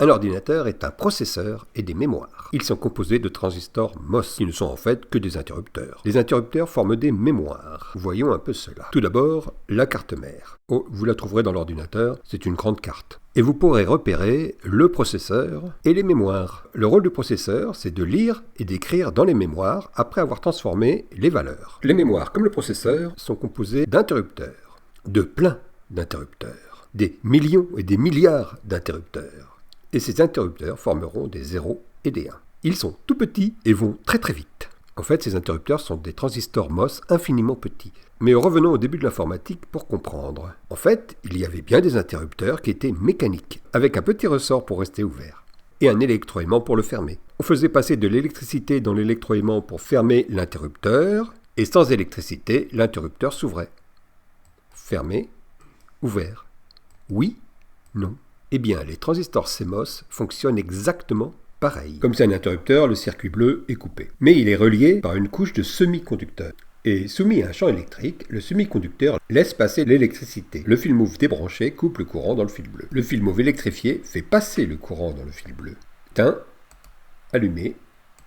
Un ordinateur est un processeur et des mémoires. Ils sont composés de transistors MOS, qui ne sont en fait que des interrupteurs. Les interrupteurs forment des mémoires. Voyons un peu cela. Tout d'abord, la carte mère. Oh, vous la trouverez dans l'ordinateur, c'est une grande carte. Et vous pourrez repérer le processeur et les mémoires. Le rôle du processeur, c'est de lire et d'écrire dans les mémoires après avoir transformé les valeurs. Les mémoires, comme le processeur, sont composées d'interrupteurs, de plein d'interrupteurs, des millions et des milliards d'interrupteurs. Et ces interrupteurs formeront des 0 et des 1. Ils sont tout petits et vont très très vite. En fait, ces interrupteurs sont des transistors MOS infiniment petits. Mais revenons au début de l'informatique pour comprendre. En fait, il y avait bien des interrupteurs qui étaient mécaniques, avec un petit ressort pour rester ouvert, et un électroaimant pour le fermer. On faisait passer de l'électricité dans l'électroaimant pour fermer l'interrupteur, et sans électricité, l'interrupteur s'ouvrait. Fermé, ouvert. Oui, non. Eh bien, les transistors CMOS fonctionnent exactement pareil. Comme c'est un interrupteur, le circuit bleu est coupé. Mais il est relié par une couche de semi-conducteur. Et soumis à un champ électrique, le semi-conducteur laisse passer l'électricité. Le fil mauve débranché coupe le courant dans le fil bleu. Le fil mauve électrifié fait passer le courant dans le fil bleu. Éteint, allumé,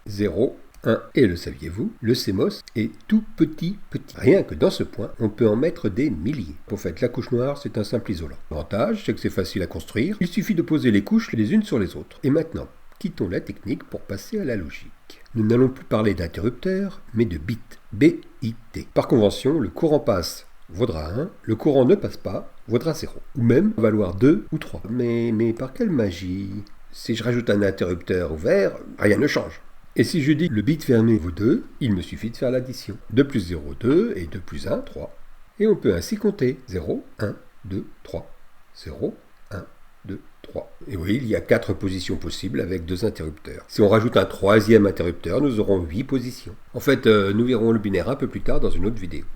0, 1. Et le saviez-vous, le CMOS est tout petit. Rien que dans ce point, on peut en mettre des milliers. Pour faire la couche noire, c'est un simple isolant. L'avantage, c'est que c'est facile à construire. Il suffit de poser les couches les unes sur les autres. Et maintenant, quittons la technique pour passer à la logique. Nous n'allons plus parler d'interrupteurs, mais de bits. B-I-T. Par convention, le courant passe vaudra 1, le courant ne passe pas vaudra 0. Ou même valoir 2 ou 3. Mais par quelle magie? Si je rajoute un interrupteur ouvert, rien ne change. Et si je dis que le bit fermé vaut 2, il me suffit de faire l'addition. 2 plus 0, 2, et 2 plus 1, 3. Et on peut ainsi compter 0, 1, 2, 3. 0, 1, 2, 3. Et oui, il y a 4 positions possibles avec 2 interrupteurs. Si on rajoute un troisième interrupteur, nous aurons 8 positions. En fait, nous verrons le binaire un peu plus tard dans une autre vidéo.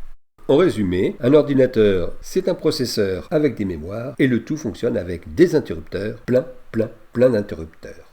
En résumé, un ordinateur, c'est un processeur avec des mémoires, et le tout fonctionne avec des interrupteurs, plein d'interrupteurs.